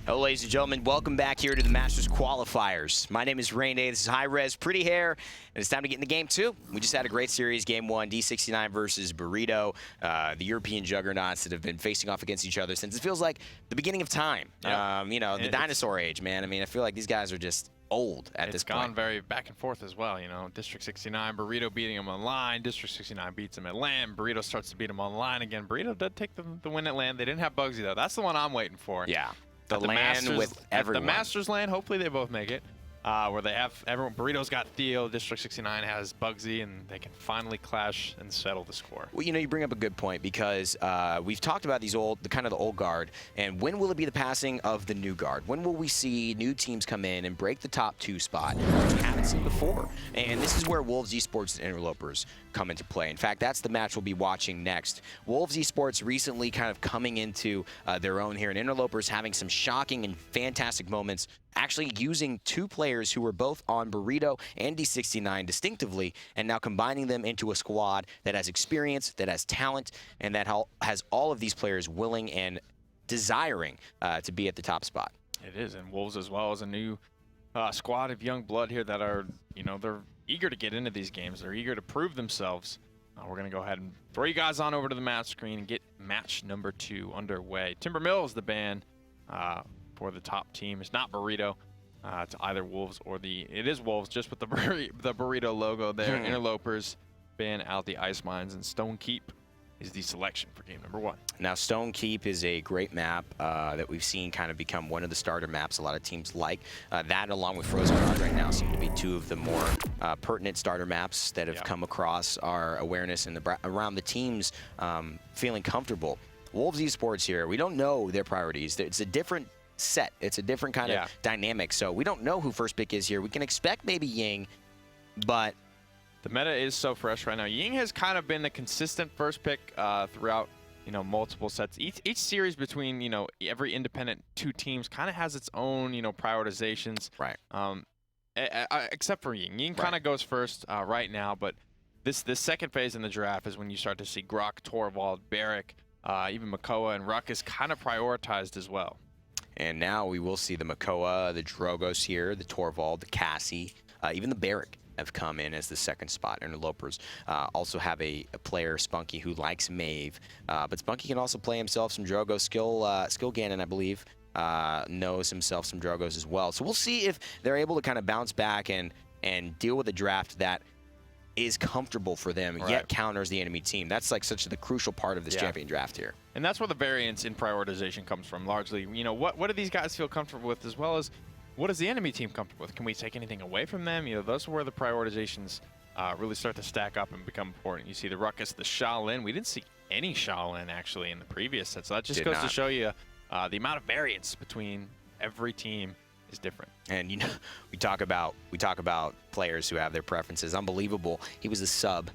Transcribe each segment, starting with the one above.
Hello, ladies and gentlemen. Welcome back here to the Masters Qualifiers. My name is Rain Day. This is Hi-Rez, pretty hair, and it's time to get into game two. We just had a great series, game one, D69 versus Burrito, the European juggernauts that have been facing off against each other since it feels like the beginning of time. Yep. You know, the dinosaur age, man. I mean, I feel like these guys are just old at this point. It's gone very back and forth as well, you know. District 69, Burrito beating him on line. District 69 beats him at land. Burrito starts to beat him on line again. Burrito did take the win at land. They didn't have Bugsy, though. That's the one I'm waiting for. Yeah. The land Masters, with everyone. At the Masters land, hopefully they both make it. Where they have everyone. Burrito's got Theo, District 69 has Bugsy, and they can finally clash and settle the score. Well, you know, you bring up a good point because we've talked about these kind of the old guard, and when will it be the passing of the new guard? When will we see new teams come in and break the top 2 spot? We haven't seen before, and this is where Wolves Esports and Interlopers come into play. In fact, that's the match we'll be watching next. Wolves Esports recently kind of coming into their own here, and Interlopers having some shocking and fantastic moments, actually using 2 players who were both on Burrito and D69 distinctively, and now combining them into a squad that has experience, that has talent, and that has all of these players willing and desiring to be at the top spot. It is, and Wolves as well as a new squad of young blood here that are, you know, they're eager to get into these games. They're eager to prove themselves. We're going to go ahead and throw you guys on over to the match screen and get match number 2 underway. Timber Mill is the ban for the top team. It's not Burrito. It's either Wolves or it is Wolves, just with the Burrito logo there. Interlopers ban out the Ice Mines, and Stone Keep is the selection for game number 1. Now, Stone Keep is a great map that we've seen kind of become one of the starter maps a lot of teams like. That, along with Frozen Rod right now, seem to be 2 of the more pertinent starter maps that have come across our awareness and around the teams feeling comfortable. Wolves Esports here, we don't know their priorities. It's a different set. It's a different kind of dynamic. So we don't know who first pick is here. We can expect maybe Ying, but the meta is so fresh right now. Ying has kind of been the consistent first pick throughout, you know, multiple sets. Each series between, you know, every independent 2 teams kind of has its own, you know, prioritizations. Right. Except for Ying. Ying kind of goes first right now, but this second phase in the draft is when you start to see Grok, Torvald, Barrick, even Makoa and Ruckus kind of prioritized as well. And now we will see the Makoa, the Drogos here, the Torvald, the Cassie, even the Barrick have come in as the second spot. Interlopers also have a player, Spunkki, who likes Mave. But Spunkki can also play himself some Drogos. Skillganon, I believe, knows himself some Drogos as well. So we'll see if they're able to kind of bounce back and deal with a draft that is comfortable for them, yet counters the enemy team. That's like such the crucial part of this champion draft here. And that's where the variance in prioritization comes from, largely. You know, what do these guys feel comfortable with, as well as what is the enemy team comfortable with? Can we take anything away from them? You know, those are where the prioritizations really start to stack up and become important. You see the Ruckus, the Shaolin. We didn't see any Shaolin, actually, in the previous set. So that just goes to show you the amount of variance between every team is different. And, you know, we talk about players who have their preferences. Unbelievable. He was a sub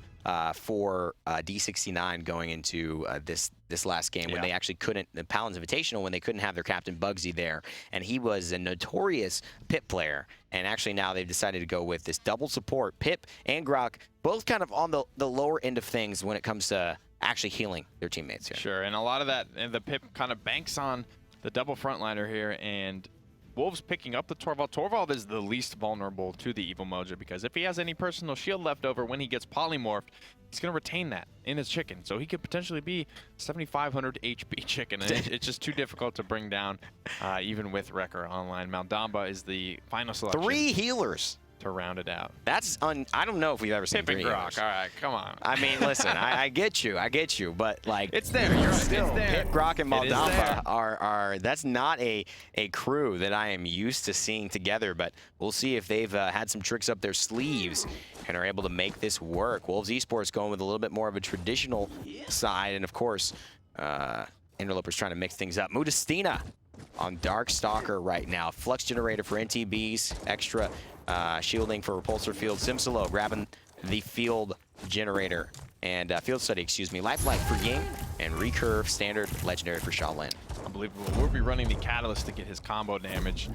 for D69 going into this last game when they actually couldn't, the Paladins Invitational, when they couldn't have their captain Bugsy there. And he was a notorious Pip player. And actually now they've decided to go with this double support. Pip and Grok, both kind of on the lower end of things when it comes to actually healing their teammates here. Sure, and a lot of that, and the Pip kind of banks on the double frontliner here, and Wolves picking up the Torvald. Torvald is the least vulnerable to the Evil Mojo, because if he has any personal shield left over when he gets polymorphed, he's going to retain that in his chicken. So he could potentially be 7,500 HP chicken. And it's just too difficult to bring down, even with Wrecker online. Maldamba is the final selection. 3 healers to round it out. That's I don't know if we've ever seen 3 healers. All right, come on. I mean, listen, I get you, but like it's there. You're right. Still, it's there. Pip, Grok, and Maldamba are that's not a crew that I am used to seeing together. But we'll see if they've had some tricks up their sleeves and are able to make this work. Wolves Esports going with a little bit more of a traditional side, and of course, Interlopers trying to mix things up. Mutustiina on Darkstalker right now. Flux Generator for NTBees, extra shielding for Repulsor Field. Simsiloo grabbing the Field Generator and Field Study, excuse me. Lifelike for Ying, and Recurve Standard Legendary for Shaolin. Unbelievable. We'll be running the Catalyst to get his combo damage.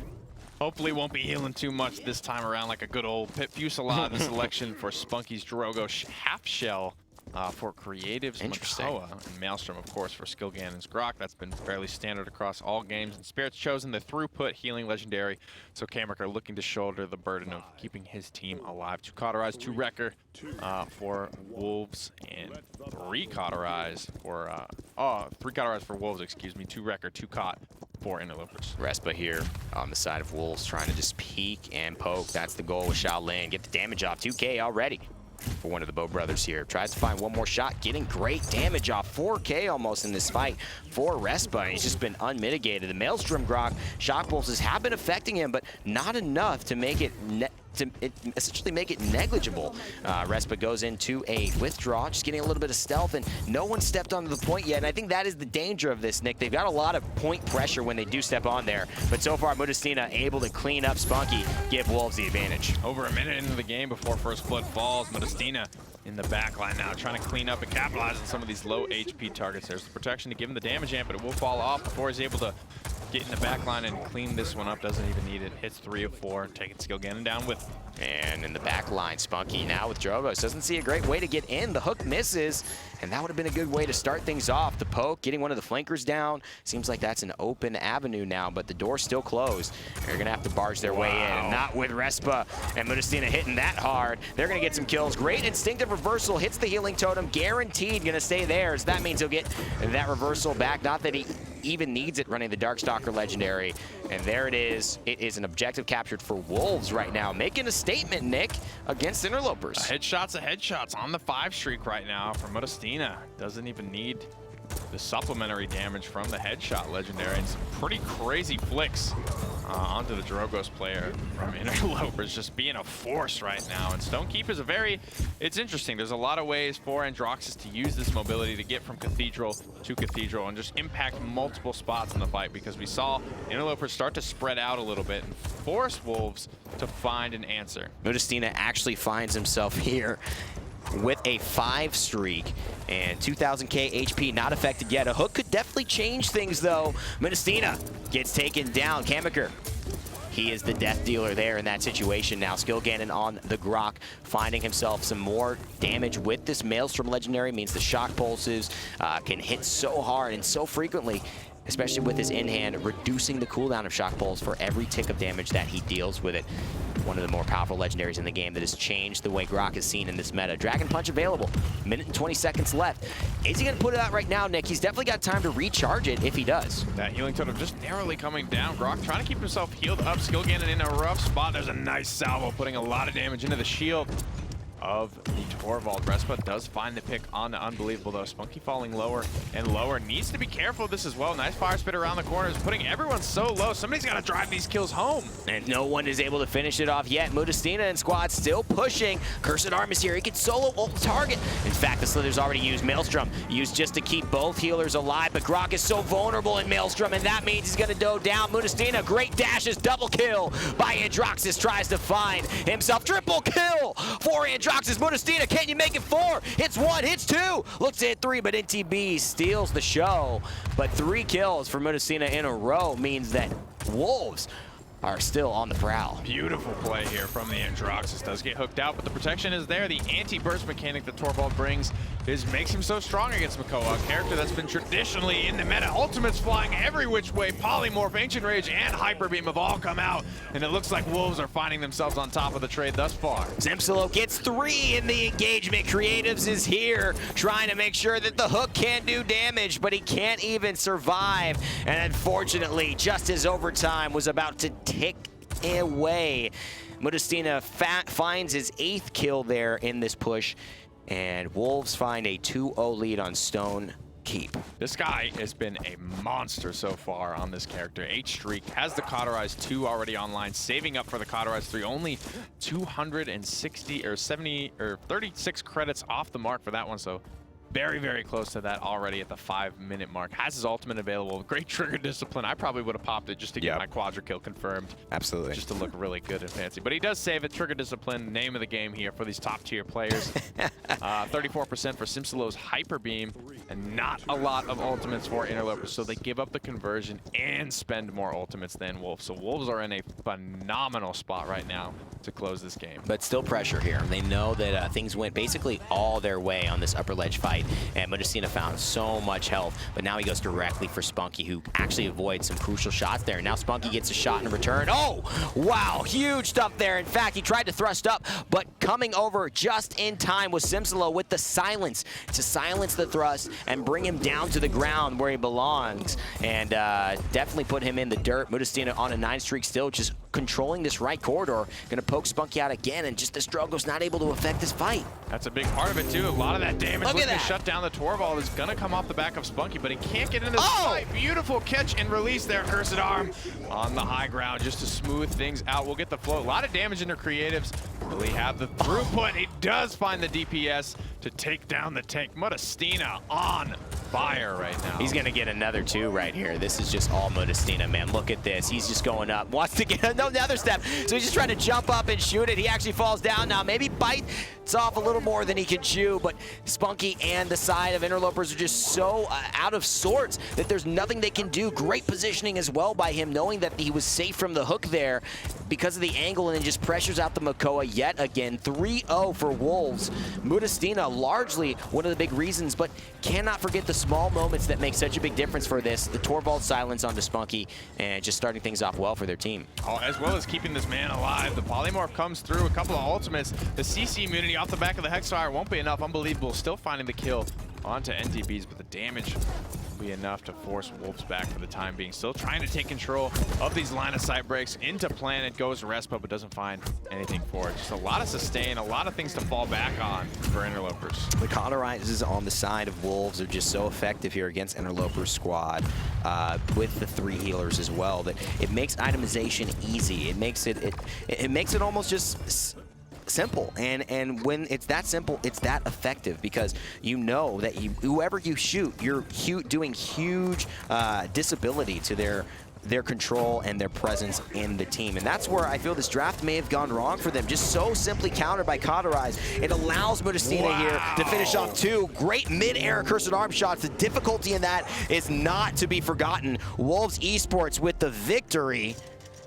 Hopefully won't be healing too much this time around, like a good old Pip Fusillade. The selection for Spunkki's Drogo half shell for Creatives, Makoa, and Maelstrom, of course, for skillganon's Grok. That's been fairly standard across all games. And Spirit's chosen the throughput healing legendary, so Kamyker looking to shoulder the burden of keeping his team alive. 2 Cauterize, 2 Wrecker for Wolves, and 3 Cauterize for 3 Cauterize for Wolves, excuse me, 2 Wrecker, 2 Caught for Interlopers. Respa here on the side of Wolves, trying to just peek and poke. That's the goal with Shaolin. Get the damage off. 2K already for one of the Bow brothers here. Tries to find one more shot, getting great damage off. 4K almost in this fight for Respa. He's just been unmitigated. The Maelstrom Grok shock pulses have been affecting him, but not enough to make it essentially make it negligible. Respa goes into a withdraw, just getting a little bit of stealth, and no one stepped onto the point yet. And I think that is the danger of this, Nick. They've got a lot of point pressure when they do step on there, but so far Mutustiina able to clean up spunkki, give Wolves the advantage. Over a minute into the game before first blood falls, Mutustiina in the backline now, trying to clean up and capitalize on some of these low HP targets. There's the protection to give him the damage amp, but it will fall off before he's able to get in the back line and clean this one up. Doesn't even need it. Hits 3 of 4, taking skillganon down with. And in the back line, spunkki now with Drogos. Doesn't see a great way to get in. The hook misses, and that would have been a good way to start things off. The poke, getting one of the flankers down. Seems like that's an open avenue now, but the door's still closed. They're going to have to barge their way in, and not with Respa and Mutustiina hitting that hard. They're going to get some kills. Great instinctive reversal, hits the healing totem. Guaranteed going to stay there, so that means he'll get that reversal back. Not that he even needs it running the Darkstalker legendary. And there it is. It is an objective captured for Wolves right now, making a statement, Nick, against Interlopers. Headshots on the 5 streak right now for Mutustiina. Doesn't even need the supplementary damage from the headshot legendary, and some pretty crazy flicks onto the Drogos player from Interlopers, just being a force right now. And Stonekeep is it's interesting. There's a lot of ways for Androxus to use this mobility to get from Cathedral to Cathedral and just impact multiple spots in the fight, because we saw Interlopers start to spread out a little bit and force Wolves to find an answer. Mutustiina actually finds himself here with a 5 streak and 2000k HP not affected yet. A hook could definitely change things though. Mutustiina gets taken down. Kamyker, he is the death dealer there in that situation now. Skillganon on the Grok, finding himself some more damage with this Maelstrom legendary. Means the shock pulses can hit so hard and so frequently, especially with his in-hand, reducing the cooldown of shock pulse for every tick of damage that he deals with it. One of the more powerful legendaries in the game that has changed the way Grok is seen in this meta. Dragon Punch available, minute and 20 seconds left. Is he gonna put it out right now, Nick? He's definitely got time to recharge it if he does. That healing totem just narrowly coming down. Grok trying to keep himself healed up. Skillganon in a rough spot. There's a nice salvo, putting a lot of damage into the shield of the Torvald. Respa does find the pick on the Unbelievable though. Spunkki falling lower and lower. Needs to be careful of this as well. Nice fire spit around the corners, putting everyone so low. Somebody's got to drive these kills home. And no one is able to finish it off yet. Mutustiina and squad still pushing. Cursed Arm is here. He can solo ult the target. In fact, the Slither's already used Maelstrom. Used just to keep both healers alive, but Grok is so vulnerable in Maelstrom, and that means he's going to go down. Mutustiina, great dashes, double kill by Androxus. Tries to find himself. Triple kill for Androxus. Mutustiina, can you make it 4? Hits 1, hits 2, looks to hit 3, but NTBees steals the show. But 3 kills for Mutustiina in a row means that Wolves are still on the prowl. Beautiful play here from the Androxus. Does get hooked out, but the protection is there. The anti-burst mechanic that Torvald brings makes him so strong against Makoa, a character that's been traditionally in the meta. Ultimates flying every which way. Polymorph, Ancient Rage, and Hyper Beam have all come out, and it looks like Wolves are finding themselves on top of the trade thus far. Simsiloo gets 3 in the engagement. Creatives is here, trying to make sure that the hook can do damage, but he can't even survive. And unfortunately, just as overtime was about to tick away, Mutustiina finds his 8th kill there in this push, and Wolves find a 2-0 lead on Stonekeep. This guy has been a monster so far on this character. 8 streak, has the Cauterize 2 already online, saving up for the Cauterize 3. Only 260 or 70 or 36 credits off the mark for that one, so very, very close to that already at the 5-minute mark. Has his ultimate available. Great trigger discipline. I probably would have popped it just to get my quadra kill confirmed. Absolutely. Just to look really good and fancy. But he does save it. Trigger discipline, name of the game here for these top-tier players. 34% for Simsiloo's Hyper Beam, and not a lot of ultimates for Interlopers, so they give up the conversion and spend more ultimates than Wolves. So Wolves are in a phenomenal spot right now to close this game. But still pressure here. They know that things went basically all their way on this upper ledge fight, and Mutustiina found so much health, but now he goes directly for Spunkki, who actually avoids some crucial shots there. Now Spunkki gets a shot in return. Oh, wow, huge stuff there. In fact, he tried to thrust up, but coming over just in time was Simsiloo with the silence to silence the thrust and bring him down to the ground where he belongs, and definitely put him in the dirt. Mutustiina on a 9 streak still, just controlling this right corridor. Gonna poke Spunkki out again, and just the struggle's not able to affect this fight. That's a big part of it too. A lot of that damage Look at looking that. to shut down the Torvald is gonna come off the back of Spunkki, but he can't get into the fight. Beautiful catch and release there, Cursed Arm on the high ground just to smooth things out. We'll get the float. A lot of damage in their creatives. Will he have the throughput? He does find the DPS to take down the tank. Mutustiina on fire right now. He's gonna get another 2 right here. This is just all Mutustiina, man. Look at this. He's just going up. Wants to get another step. So he's just trying to jump up and shoot it. He actually falls down now. Maybe bites off a little more than he can chew, but Spunkki and the side of Interlopers are just so out of sorts that there's nothing they can do. Great positioning as well by him, knowing that he was safe from the hook there because of the angle, and then just pressures out the Makoa yet again. 3-0 for Wolves. Mutustiina largely one of the big reasons, but cannot forget the small moments that make such a big difference for this. The Torvald silence onto Spunkki, and just starting things off well for their team. Oh, as well as keeping this man alive. The polymorph comes through, a couple of ultimates. The CC immunity off the back of the Hexfire won't be enough. Unbelievable, still finding the kill onto NTBees, but the damage will be enough to force Wolves back for the time being. Still trying to take control of these line of sight breaks. Into Planet goes Respa, but doesn't find anything for it. Just a lot of sustain, a lot of things to fall back on for Interlopers. The cauterizes on the side of Wolves are just so effective here against Interlopers squad, with the 3 healers as well, that it makes itemization easy. It makes it almost just simple, and when it's that simple, it's that effective, because you know that whoever you shoot, you're doing huge disability to their control and their presence in the team. And that's where I feel this draft may have gone wrong for them. Just so simply countered by Cauterize. It allows Mutustiina here to finish off 2 great mid-air Cursed Arm shots. The difficulty in that is not to be forgotten. Wolves Esports with the victory,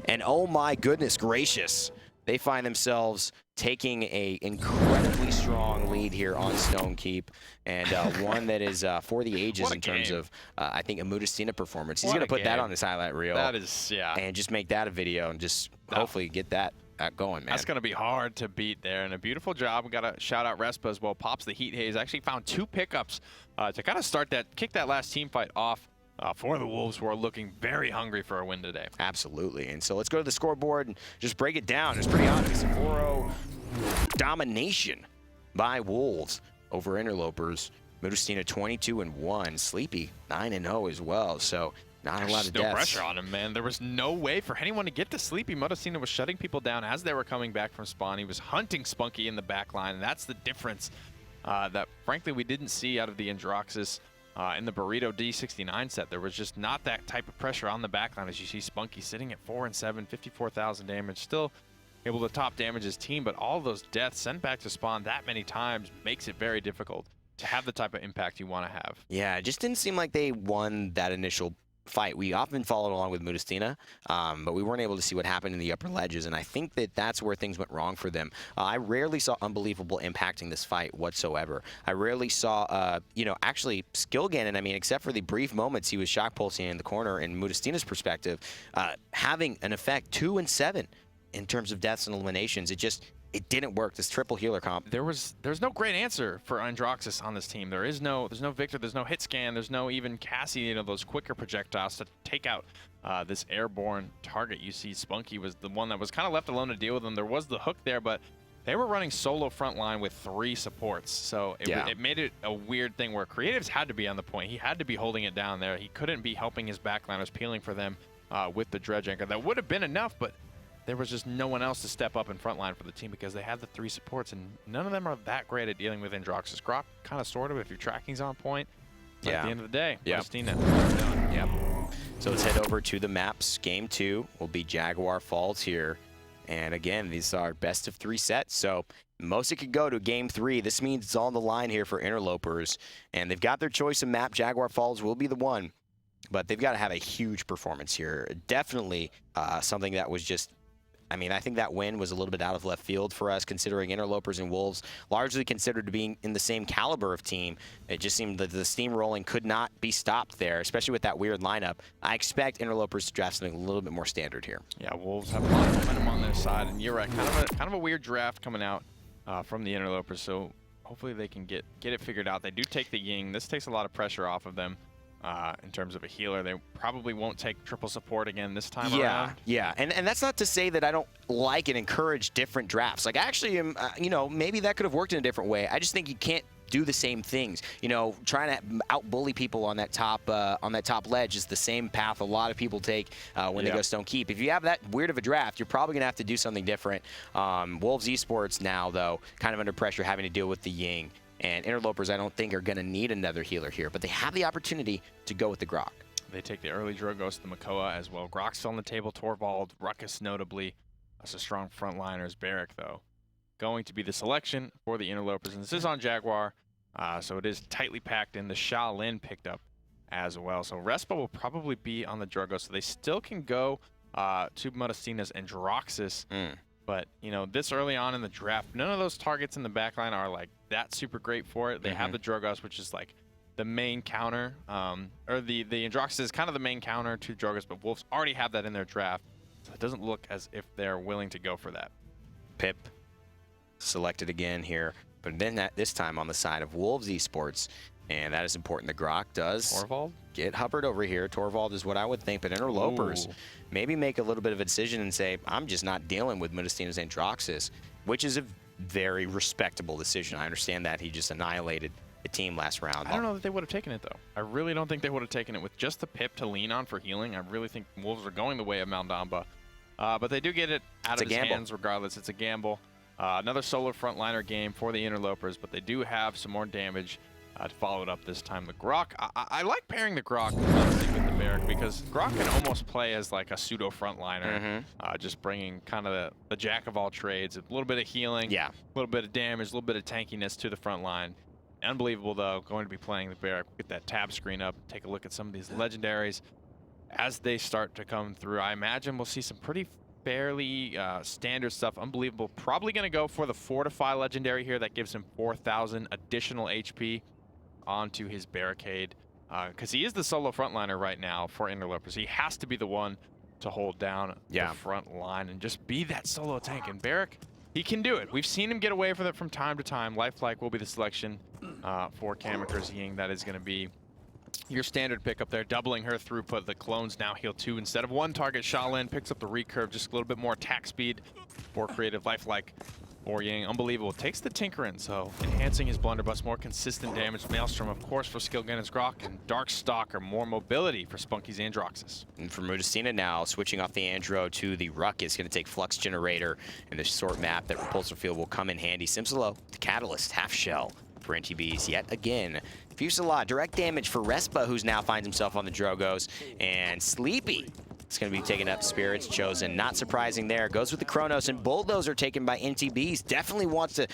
and oh my goodness gracious, they find themselves taking a incredibly strong lead here on Stone Keep, and one that is for the ages in terms of, I think, a Mutustiina performance. He's going to put that on his highlight reel. That is, yeah. And just make that a video and just hopefully get that going, man. That's going to be hard to beat there, and a beautiful job. We got to shout out Respa as well. Pops the Heat Haze. Actually found 2 pickups to kind of kick that last team fight off. For the Wolves, who are looking very hungry for a win today. Absolutely. And so let's go to the scoreboard and just break it down. It's pretty obvious. 4-0 domination by Wolves over Interlopers. Mutustiina 22-1. Sleepy 9-0 as well. So not a lot of deaths. No pressure on him, man. There was no way for anyone to get to Sleepy. Mutustiina was shutting people down as they were coming back from spawn. He was hunting Spunkki in the back line, and that's the difference that, frankly, we didn't see out of the Androxus. In the Burrito D69 set, there was just not that type of pressure on the backline as you see Spunkki sitting at 4-7, 54,000 damage, still able to top damage his team, but all those deaths sent back to spawn that many times makes it very difficult to have the type of impact you want to have. Yeah, it just didn't seem like they won that initial fight. We often followed along with Mutustiina, but we weren't able to see what happened in the upper ledges, and I think that that's where things went wrong for them. I rarely saw Unbelievable impacting this fight whatsoever. I rarely saw, actually skillganon, I mean, except for the brief moments he was shock pulsing in the corner in Mutustina's perspective, having an effect 2-7 in terms of deaths and eliminations. It didn't work, this triple healer comp. There's no great answer for Androxus on this team. There's no Victor, there's no hit scan, there's no even Cassie, those quicker projectiles to take out this airborne target. You see Spunkki was the one that was kind of left alone to deal with them. There was the hook there, but they were running solo front line with 3 supports. So it made it a weird thing where creatives had to be on the point. He had to be holding it down there. He couldn't be helping his backliners, peeling for them with the dredge anchor. That would have been enough, but there was just no one else to step up in front line for the team because they had the 3 supports, and none of them are that great at dealing with Androx's Grok. Kind of, sort of, if your tracking's on point. But at the end of the day, Mutustiina done. Yep. So let's head over to the maps. Game 2 will be Jaguar Falls here. And again, these are best of 3 sets. So most it could go to Game 3. This means it's on the line here for Interlopers. And they've got their choice of map. Jaguar Falls will be the one. But they've got to have a huge performance here. Definitely something that was just, I mean, I think that win was a little bit out of left field for us, considering Interlopers and Wolves largely considered to be in the same caliber of team. It just seemed that the steamrolling could not be stopped there, especially with that weird lineup. I expect Interlopers to draft something a little bit more standard here. Yeah, Wolves have a lot of momentum on their side, and you're right, kind of a weird draft coming out from the Interlopers. So hopefully they can get it figured out. They do take the Ying. This takes a lot of pressure off of them. In terms of a healer, they probably won't take triple support again this time around. Yeah, and that's not to say that I don't like and encourage different drafts. Like, I actually am, you know, maybe that could have worked in a different way. I just think you can't do the same things. You know, trying to out-bully people on that top ledge is the same path a lot of people take when they go Stone Keep. If you have that weird of a draft, you're probably going to have to do something different. Wolves Esports now, though, kind of under pressure, having to deal with the Ying. And Interlopers, I don't think, are going to need another healer here, but they have the opportunity to go with the Grok. They take the early Drogos, the Makoa as well. Grok's still on the table, Torvald, Ruckus notably. That's a strong frontliners. Barrack, though, going to be the selection for the Interlopers. And this is on Jaguar, so it is tightly packed in. The Shaolin picked up as well. So Respa will probably be on the Drogos, so they still can go to Mutustiina's Androxus. But, you know, this early on in the draft, none of those targets in the backline are, like, that super great for it. They have the Drogos, which is, like, the main counter. Or the Androxus is kind of the main counter to Drogos, but Wolves already have that in their draft. So it doesn't look as if they're willing to go for that. Pip selected again here, but then this time on the side of Wolves Esports. And that is important. The Grok does Torvald? Get Hubbard over here. Torvald is what I would think, but Interlopers maybe make a little bit of a decision and say, I'm just not dealing with Mutustiina's Androxus, which is a very respectable decision. I understand that he just annihilated the team last round. I don't know that they would have taken it, though. I really don't think they would have taken it with just the Pip to lean on for healing. I really think Wolves are going the way of Maldamba. But they do get it out of his hands regardless. It's a gamble. Another solo frontliner game for the Interlopers, but they do have some more damage to follow it up this time. The Grok, I like pairing the Grok honestly with the Barrack because Grok can almost play as like a pseudo frontliner, just bringing kind of the jack of all trades, a little bit of healing, a little bit of damage, a little bit of tankiness to the front line. Unbelievable, though, going to be playing the Barrack. Get that tab screen up, take a look at some of these legendaries as they start to come through. I imagine we'll see some pretty fairly standard stuff. Unbelievable. Probably going to go for the Fortify legendary here. That gives him 4,000 additional HP onto his barricade because he is the solo frontliner right now for Interlopers. He has to be the one to hold down the front line and just be that solo tank. And Barrack, he can do it. We've seen him get away with it from time to time. Lifelike will be the selection for Kamyker's Ying. That is going to be your standard pick up there, doubling her throughput. The clones now heal 2 instead of 1 target. Shaolin picks up the recurve, just a little bit more attack speed, more creative lifelike. For Ying, unbelievable. Takes the Tinkerin, so enhancing his blunderbuss, more consistent damage. Maelstrom, of course, for skillganon's Grok, and Dark Stalker, more mobility for Spunkky's Androxus. And for Mutustiina now, switching off the Andro to the Ruckus, going to take Flux Generator, and this short map that Repulsor Field will come in handy. Simsiloo, the Catalyst, half shell for NTBees yet again. Fusillade, direct damage for Respa, who's now finds himself on the Drogos, and Sleepy. It's going to be taking up Spirits Chosen. Not surprising there. Goes with the Chronos, and Bulldozer taken by NTBees. Definitely wants to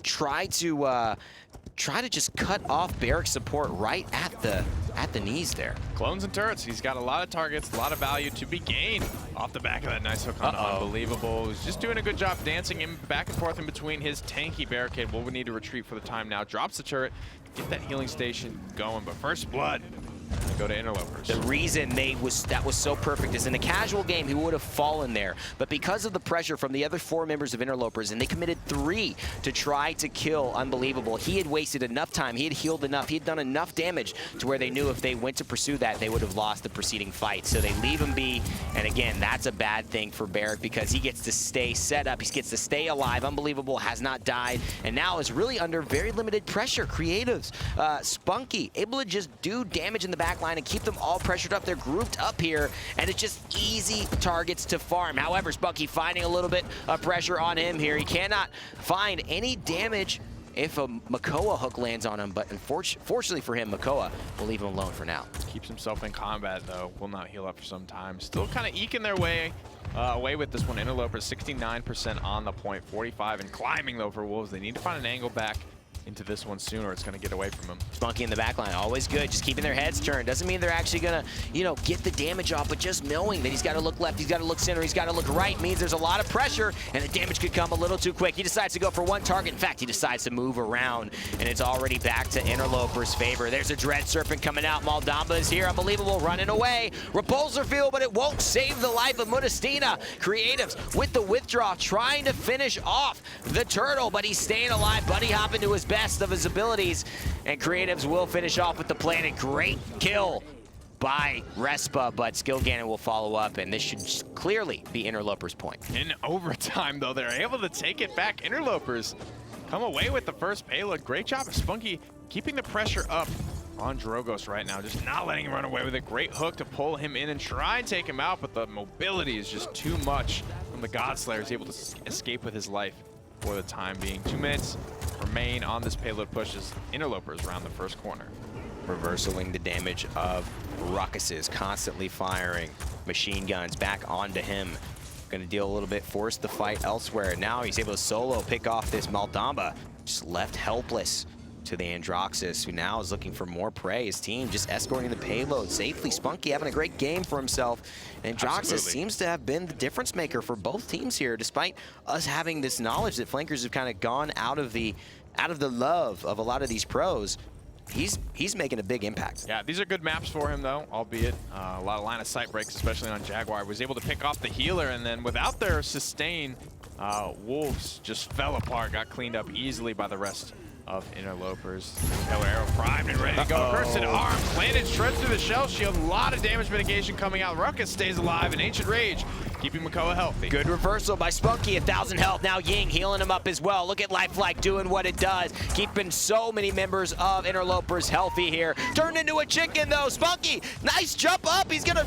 try to just cut off Barrack's support right at the knees there. Clones and turrets. He's got a lot of targets, a lot of value to be gained off the back of that nice hook on Unbelievable. He's just doing a good job dancing him back and forth in between his tanky barricade. Will we need to retreat for the time now? Drops the turret, get that healing station going, but first blood. Go to Interlopers. The reason that was so perfect is in a casual game, he would have fallen there. But because of the pressure from the other 4 members of Interlopers, and they committed 3 to try to kill Unbelievable, he had wasted enough time. He had healed enough. He had done enough damage to where they knew if they went to pursue that, they would have lost the preceding fight. So they leave him be. And again, that's a bad thing for Barrack because he gets to stay set up. He gets to stay alive. Unbelievable has not died. And now is really under very limited pressure. Creatives, Spunkki, able to just do damage in the back line and keep them all pressured up. They're grouped up here, and it's just easy targets to farm. However, spunkki finding a little bit of pressure on him here. He cannot find any damage if a Makoa hook lands on him, but unfortunately for him, Makoa will leave him alone for now. Keeps himself in combat, though. Will not heal up for some time. Still kind of eking their way away with this one. Interlopers 69% on the point, 45 and climbing, though, for Wolves. They need to find an angle back into this one soon, or it's going to get away from him. spunkki in the back line, always good. Just keeping their heads turned. Doesn't mean they're actually going to, you know, get the damage off, but just knowing that he's got to look left, he's got to look center, he's got to look right means there's a lot of pressure, and the damage could come a little too quick. He decides to go for one target. In fact, he decides to move around, and it's already back to Interlopers' favor. There's a Dread Serpent coming out. Maldamba is here. Unbelievable, running away. Repulsor field, but it won't save the life of Mutustiina. Creatives with the withdraw, trying to finish off the turtle, but he's staying alive. Buddy hopping to his best of his ability. And Creatives will finish off with the plan. A great kill by Respa, but skillganon will follow up, and this should clearly be Interlopers' point. In overtime, though, they're able to take it back. Interlopers come away with the first payload. Great job of spunkki keeping the pressure up on Drogos right now, just not letting him run away with it. Great hook to pull him in and try and take him out, but the mobility is just too much from the Godslayer. He's able to escape with his life for the time being. 2 minutes remain on this payload push as Interlopers around the first corner. Reversaling the damage of Ruckuses, constantly firing machine guns back onto him. Gonna deal a little bit, force the fight elsewhere. Now he's able to solo pick off this Maldamba, just left helpless to the Androxus, who now is looking for more prey. His team just escorting the payload safely. spunkki having a great game for himself. And Androxus seems to have been the difference maker for both teams here, despite us having this knowledge that flankers have kind of gone out of the love of a lot of these pros. He's making a big impact. Yeah, these are good maps for him, though, albeit a lot of line of sight breaks, especially on Jaguar. Was able to pick off the healer, and then without their sustain, Wolves just fell apart, got cleaned up easily by the rest of Interlopers. Killer arrow primed and ready to go. Cursed arm planted, shreds through the shell shield. A lot of damage mitigation coming out. Ruckus stays alive, and Ancient Rage keeping Makoa healthy. Good reversal by spunkki, 1,000 health. Now Ying healing him up as well. Look at Lifelike doing what it does. Keeping so many members of Interlopers healthy here. Turned into a chicken though. spunkki, nice jump up. He's gonna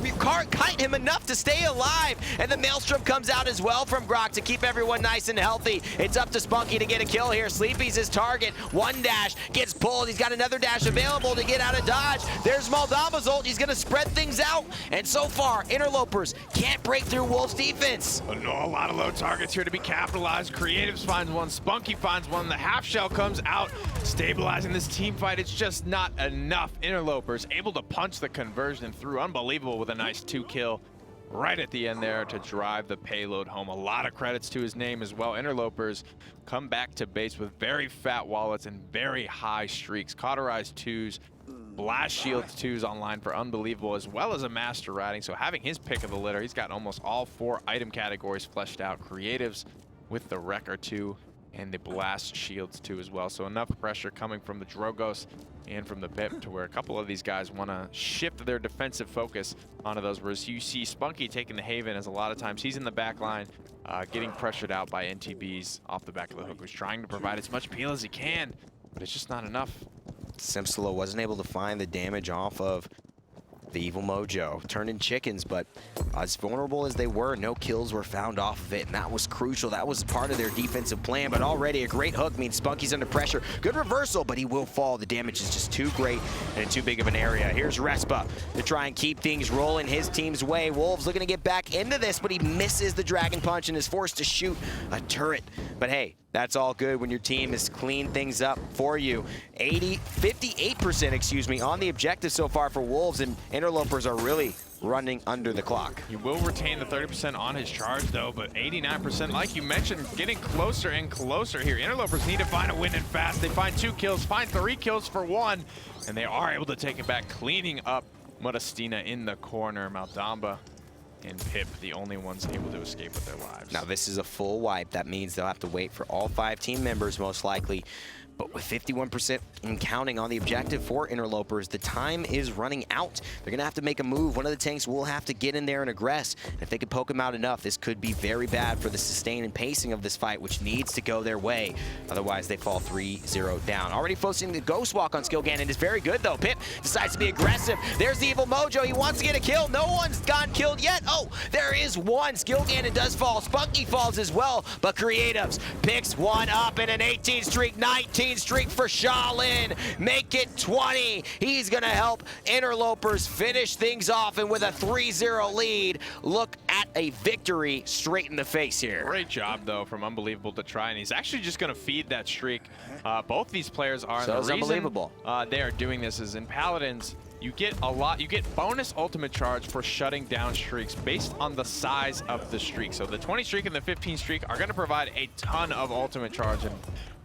kite him enough to stay alive. And the Maelstrom comes out as well from Grok to keep everyone nice and healthy. It's up to spunkki to get a kill here. Sleepy's his target. One dash, gets pulled. He's got another dash available to get out of dodge. There's Maldamba's ult. He's gonna spread things out. And so far, Interlopers can't break through Wolves' defense. A lot of low targets here to be capitalized. Creatives finds one, spunkki finds one. The half shell comes out, stabilizing this team fight. It's just not enough. Interlopers able to punch the conversion through. Unbelievable with a nice 2-kill right at the end there to drive the payload home. A lot of credits to his name as well. Interlopers come back to base with very fat wallets and very high streaks. Cauterized 2s, Blast Shield 2s online for Unbelievable, as well as a Master Riding. So having his pick of the litter, he's got almost all 4 item categories fleshed out. Creatives with the Wrecker 2 and the Blast Shields 2 as well. So enough pressure coming from the Drogos and from the BIP to where a couple of these guys want to shift their defensive focus onto those. Whereas you see spunkki taking the Haven, as a lot of times he's in the back line, getting pressured out by NTBees off the back of the hook, who's trying to provide as much peel as he can, but it's just not enough. Simsiloo wasn't able to find the damage off of the Evil Mojo. Turned in chickens, but as vulnerable as they were, no kills were found off of it, and that was crucial. That was part of their defensive plan, but already a great hook means spunkki's under pressure. Good reversal, but he will fall. The damage is just too great and too big of an area. Here's Respa to try and keep things rolling his team's way. Wolves looking to get back into this, but he misses the Dragon Punch and is forced to shoot a turret. But hey, that's all good when your team has cleaned things up for you. 58%, excuse me, on the objective so far for Wolves, and Interlopers are really running under the clock. He will retain the 30% on his charge though, but 89%, like you mentioned, getting closer and closer here. Interlopers need to find a win and fast. They find 2 kills, find 3 kills for 1, and they are able to take it back, cleaning up Mutustiina in the corner. Maldamba and Pip, the only ones able to escape with their lives. Now this is a full wipe. That means they'll have to wait for all 5 team members most likely. But with 51% and counting on the objective for Interlopers, the time is running out. They're going to have to make a move. One of the tanks will have to get in there and aggress. And if they can poke him out enough, this could be very bad for the sustain and pacing of this fight, which needs to go their way. Otherwise, they fall 3-0 down. Already focusing the Ghost Walk on skillganon is very good, though. Pip decides to be aggressive. There's the Evil Mojo. He wants to get a kill. No one's gotten killed yet. Oh, there is one. skillganon does fall. spunkki falls as well, but Creatives picks one up in an 18 streak, 19 streak for Shaolin. Make it 20. He's going to help Interlopers finish things off, and with a 3-0 lead, look at a victory straight in the face here. Great job, though, from Unbelievable to try, and he's actually just going to feed that streak. Both these players are. So the reason Unbelievable. They are doing this is in Paladins, you get bonus ultimate charge for shutting down streaks based on the size of the streak. So the 20 streak and the 15 streak are going to provide a ton of ultimate charge, and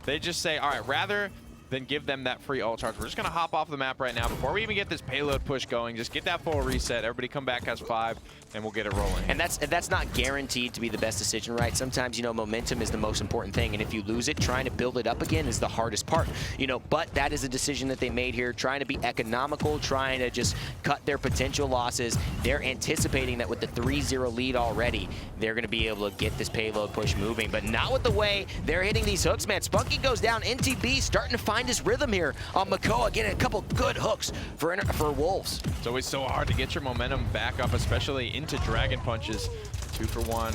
they just say, all right, rather than give them that free ult charge, we're just going to hop off the map right now before we even get this payload push going. Just get that full reset. Everybody come back as 5, and we'll get it rolling. And that's not guaranteed to be the best decision, right? Sometimes, you know, momentum is the most important thing, and if you lose it, trying to build it up again is the hardest part. You know, but that is a decision that they made here, trying to be economical, trying to just cut their potential losses. They're anticipating that with the 3-0 lead already, they're going to be able to get this payload push moving, but not with the way they're hitting these hooks, man. spunkki goes down. NTBees starting to find his rhythm here on Makoa, getting a couple good hooks for Wolves. It's always so hard to get your momentum back up, especially into Dragon Punches. 2 for 1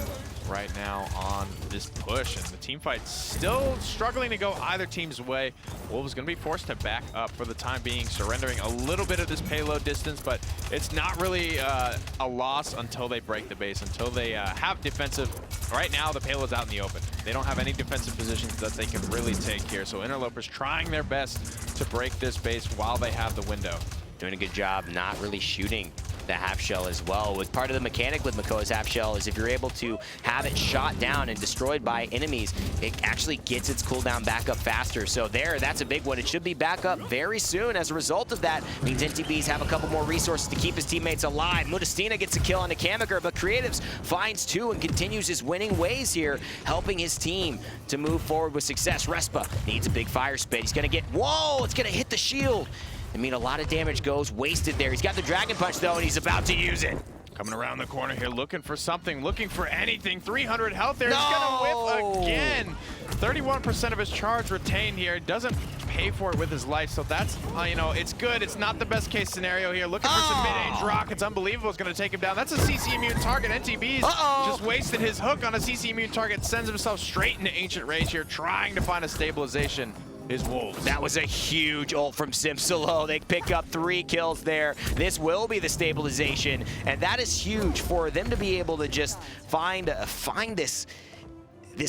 right now on this push, and the team fight's still struggling to go either team's way. Wolves going to be forced to back up for the time being, surrendering a little bit of this payload distance, but it's not really a loss until they break the base, until they have defensive. Right now, the payload's out in the open. They don't have any defensive positions that they can really take here, so Interlopers trying their best to break this base while they have the window. Doing a good job not really shooting the half shell as well. With part of the mechanic with Makoa's half shell is if you're able to have it shot down and destroyed by enemies, it actually gets its cooldown back up faster. So that's a big one. It should be back up very soon. As a result of that, means NTBees have a couple more resources to keep his teammates alive. Mutustiina gets a kill on the Kamyker, but Creatives finds 2 and continues his winning ways here, helping his team to move forward with success. Respa needs a big fire spit. He's gonna get, whoa, it's gonna hit the shield. I mean, a lot of damage goes wasted there. He's got the Dragon Punch, though, and he's about to use it. Coming around the corner here, looking for something, looking for anything. 300 health there. No! He's gonna whip again. 31% of his charge retained here. Doesn't pay for it with his life, so that's, you know, it's good. It's not the best case scenario here. Looking for some mid-range rockets. Unbelievable is gonna take him down. That's a CC immune target. NTBees just wasted his hook on a CC immune target. Sends himself straight into Ancient Rage here, trying to find a stabilization. Is Wolves. That was a huge ult from Simsiloo. They pick up 3 kills there. This will be the stabilization, and that is huge for them to be able to just find this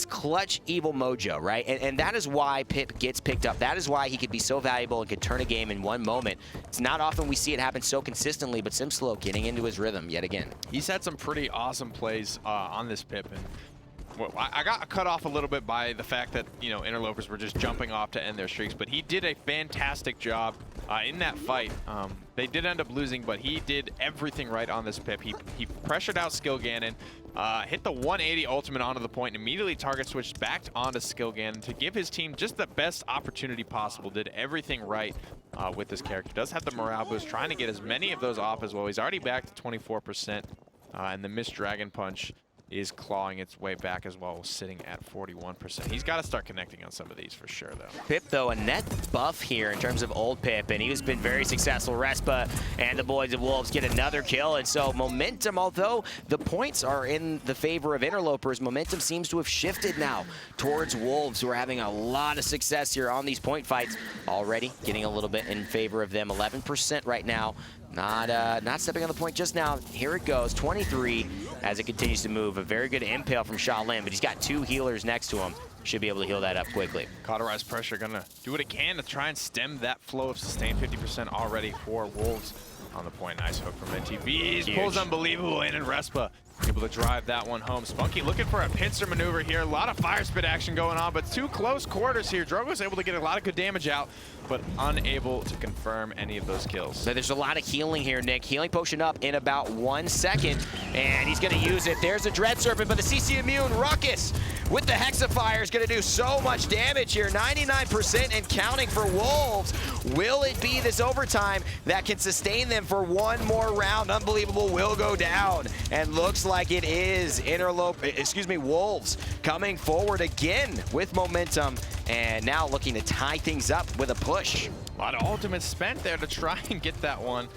clutch Evil Mojo, right? And that is why Pip gets picked up. That is why he could be so valuable and could turn a game in one moment. It's not often we see it happen so consistently, but Simsiloo getting into his rhythm yet again. He's had some pretty awesome plays on this Pip, and well, I got cut off a little bit by the fact that, you know, Interlopers were just jumping off to end their streaks, but he did a fantastic job in that fight. They did end up losing, but he did everything right on this Pip. He pressured out skillganon, hit the 180 ultimate onto the point, and immediately target switched back onto skillganon to give his team just the best opportunity possible. Did everything right with this character. Does have the morale boost, trying to get as many of those off as well. He's already back to 24%, and the missed Dragon Punch is clawing its way back as well, sitting at 41%. He's got to start connecting on some of these for sure, though. Pip, though, a net buff here in terms of old Pip, and he's been very successful. Respa and the boys of Wolves get another kill, and so momentum, although the points are in the favor of Interlopers, momentum seems to have shifted now towards Wolves, who are having a lot of success here on these point fights. Already getting a little bit in favor of them, 11% right now. Not stepping on the point just now. Here it goes, 23 as it continues to move. A very good impale from Shaolin, but he's got 2 healers next to him. Should be able to heal that up quickly. Cauterized Pressure gonna do what it can to try and stem that flow of sustain. 50% already for Wolves on the point. Nice hook from NTBees. Pulls Unbelievable in, and Respa able to drive that one home. Spunkki looking for a pincer maneuver here. A lot of fire spit action going on, but 2 close quarters here. Drogo's able to get a lot of good damage out, but unable to confirm any of those kills. So there's a lot of healing here, Nick. Healing potion up in about 1 second, and he's going to use it. There's a Dread Serpent, but the CC Immune Ruckus with the Hexafire is going to do so much damage here. 99% and counting for Wolves. Will it be this overtime that can sustain them for one more round? Unbelievable will go down, and looks like it is Wolves coming forward again with momentum, and now looking to tie things up with a push. A lot of ultimates spent there to try and get that one,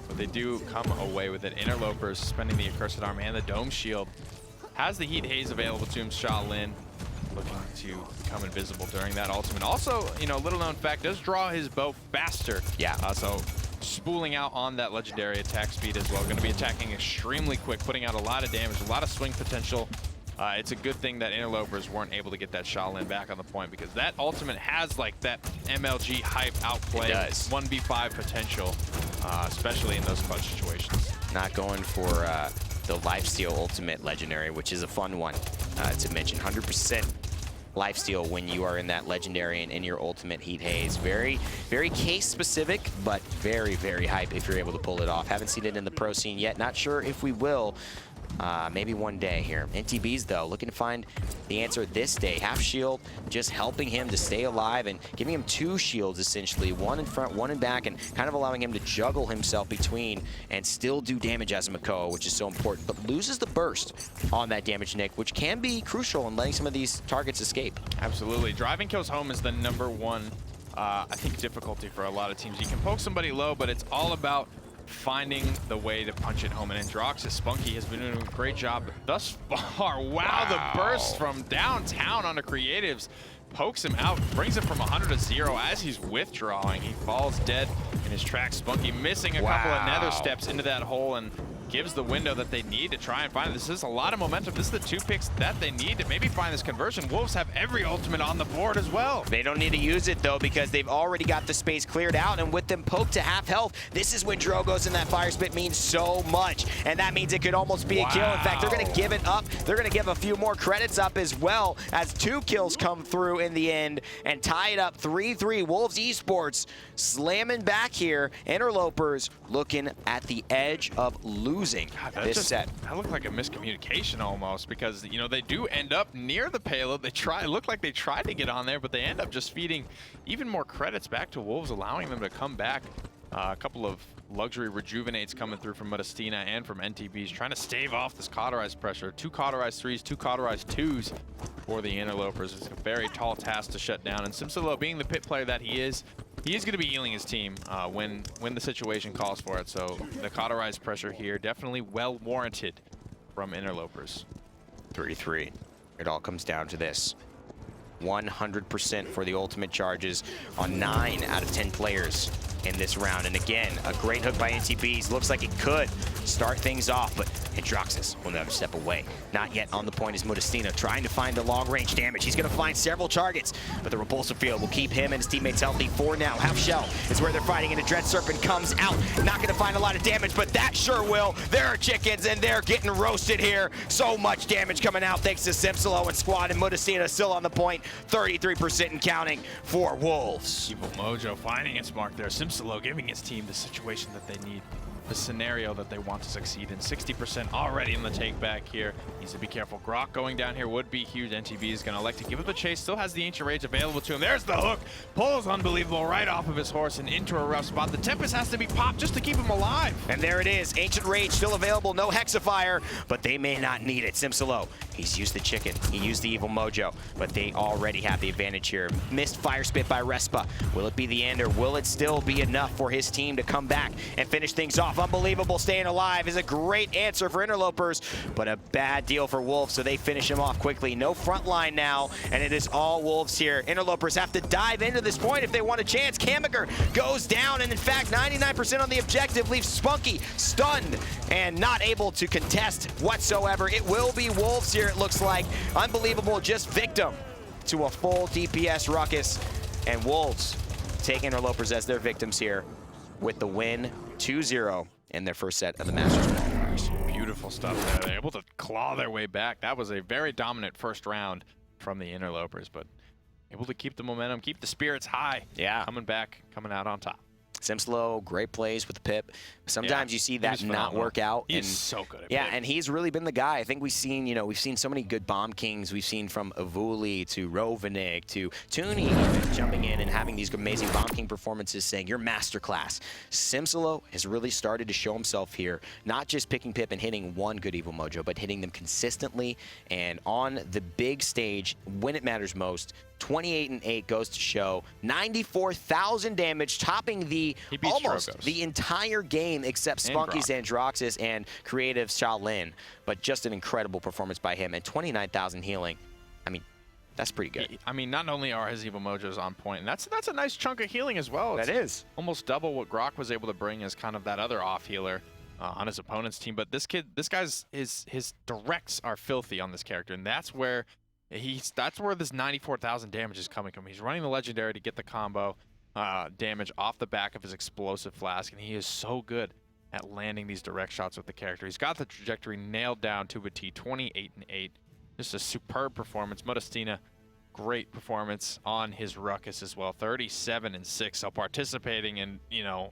but they do come away with it. Interlopers spending the Accursed Arm and the Dome Shield. Has the Heat Haze available to him. Shaolin looking to become invisible during that ultimate. Also, you know, little known fact, does draw his bow faster. Yeah. So spooling out on that legendary attack speed as well. Going to be attacking extremely quick, putting out a lot of damage, a lot of swing potential. It's a good thing that Interlopers weren't able to get that Shaolin back on the point, because that ultimate has like that MLG hype outplay, 1v5 potential, especially in those clutch situations. Not going for the lifesteal ultimate legendary, which is a fun one to mention. 100% lifesteal when you are in that legendary and in your ultimate Heat Haze. Very, very case specific, but very, very hype if you're able to pull it off. Haven't seen it in the pro scene yet. Not sure if we will. Maybe one day here. NTBees, though, looking to find the answer this day. Half shield, just helping him to stay alive and giving him 2 shields, essentially. 1 in front, 1 in back, and kind of allowing him to juggle himself between and still do damage as a Makoa, which is so important. But loses the burst on that damage, Nick, which can be crucial in letting some of these targets escape. Absolutely. Driving kills home is the #1, I think, difficulty for a lot of teams. You can poke somebody low, but it's all about finding the way to punch it home. And Androxus, Spunkki has been doing a great job thus far. Wow, the burst from downtown onto Creatives. Pokes him out, brings it from 100 to 0 as he's withdrawing. He falls dead in his tracks. Spunkki missing a couple of nether steps into that hole and gives the window that they need to try and find it. This is a lot of momentum. This is the 2 picks that they need to maybe find this conversion. Wolves have every ultimate on the board as well. They don't need to use it, though, because they've already got the space cleared out, and with them poked to half health, this is when Drogo's in that fire spit means so much, and that means it could almost be a kill. In fact, they're going to give it up. They're going to give a few more credits up as well, as 2 kills come through in the end and tie it up 3-3. Wolves Esports slamming back here. Interlopers looking at the edge of losing this set. That looked like a miscommunication almost, because, you know, they do end up near the payload. They look like they tried to get on there, but they end up just feeding even more credits back to Wolves, allowing them to come back. A couple of luxury rejuvenates coming through from Mutustiina and from NTBees, trying to stave off this cauterized pressure. 2 cauterized 3s, 2 cauterized 2s for the Interlopers. It's a very tall task to shut down, and Simsiloo, being the pit player that he is going to be healing his team when the situation calls for it. So the cauterized pressure here definitely well warranted from Interlopers. 3-3. It all comes down to this. 100% for the ultimate charges on 9 out of 10 players in this round. And again, a great hook by NTBees. Looks like it could start things off, but Androxus will never step away. Not yet on the point is Mutustiina, trying to find the long-range damage. He's going to find several targets, but the repulsive field will keep him and his teammates healthy for now. Half shell is where they're fighting, and a Dread Serpent comes out. Not going to find a lot of damage, but that sure will. There are chickens, and they're getting roasted here. So much damage coming out thanks to Simsiloo and squad, and Mutustiina still on the point. 33% and counting for Wolves. Evil Mojo finding its mark there. Simsiloo giving his team the situation that they need, the scenario that they want to succeed in. 60% already in the take back here. Needs to be careful. Grok going down here would be huge. NTB is going to elect to give it the chase. Still has the Ancient Rage available to him. There's the hook. Pulls Unbelievable right off of his horse and into a rough spot. The Tempest has to be popped just to keep him alive. And there it is. Ancient Rage still available. No Hexafire, but they may not need it. Simsiloo, he's used the chicken. He used the Evil Mojo, but they already have the advantage here. Missed Fire Spit by Respa. Will it be the end, or will it still be enough for his team to come back and finish things off? Unbelievable staying alive is a great answer for Interlopers, but a bad deal for Wolves, so they finish him off quickly. No front line now, and it is all Wolves here. Interlopers have to dive into this point if they want a chance. Kamyker goes down, and in fact, 99% on the objective leaves Spunkki stunned and not able to contest whatsoever. It will be Wolves here, it looks like. Unbelievable, just victim to a full DPS ruckus, and Wolves take Interlopers as their victims here with the win 2-0 in their first set of the Masters Qualifiers. Beautiful stuff there. They're able to claw their way back. That was a very dominant first round from the Interlopers, but able to keep the momentum, keep the spirits high. Yeah. Coming back, coming out on top. Simsiloo, great plays with the pip. Sometimes you see that not work out. He's so good at Yeah, pip. and he's really been the guy. I think we've seen, we've seen so many good bomb kings. We've seen from Avuli to Rovanik to Tooney jumping in and having these amazing bomb king performances saying, you're masterclass. Simsiloo has really started to show himself here, not just picking pip and hitting one good evil mojo, but hitting them consistently and on the big stage when it matters most. 28-8 goes to show 94,000 damage, topping the almost Drogos. the entire game except spunkki's Androxus and Creative's Shaolin. But just an incredible performance by him, and 29,000 healing. I mean, that's pretty good. I mean, not only are his evil mojos on point, and that's a nice chunk of healing as well. That is almost double what Grok was able to bring as kind of that other off healer on his opponent's team. But this guy's his directs are filthy on this character, and that's where this 94,000 damage is coming from. He's running the legendary to get the combo damage off the back of his explosive flask, and he is so good at landing these direct shots with the character. He's got the trajectory nailed down to a T. 28-8. Just a superb performance. Mutustiina, great performance on his ruckus as well. 37-6. So participating in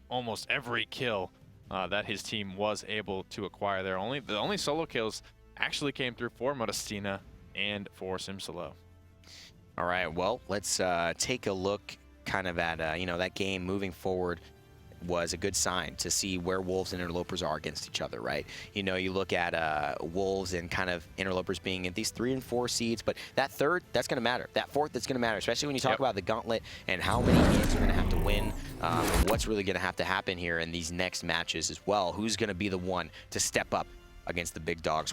almost every kill that his team was able to acquire there. The only solo kills actually came through for Mutustiina and for Simsiloo. All right, well, let's take a look kind of at, that game moving forward was a good sign to see where Wolves and Interlopers are against each other, right? You look at Wolves and kind of Interlopers being in these 3 and 4 seeds, but that third, that's going to matter. That fourth, that's going to matter, especially when you talk about the gauntlet and how many games you're going to have to win, what's really going to have to happen here in these next matches as well. Who's going to be the one to step up against the big dogs?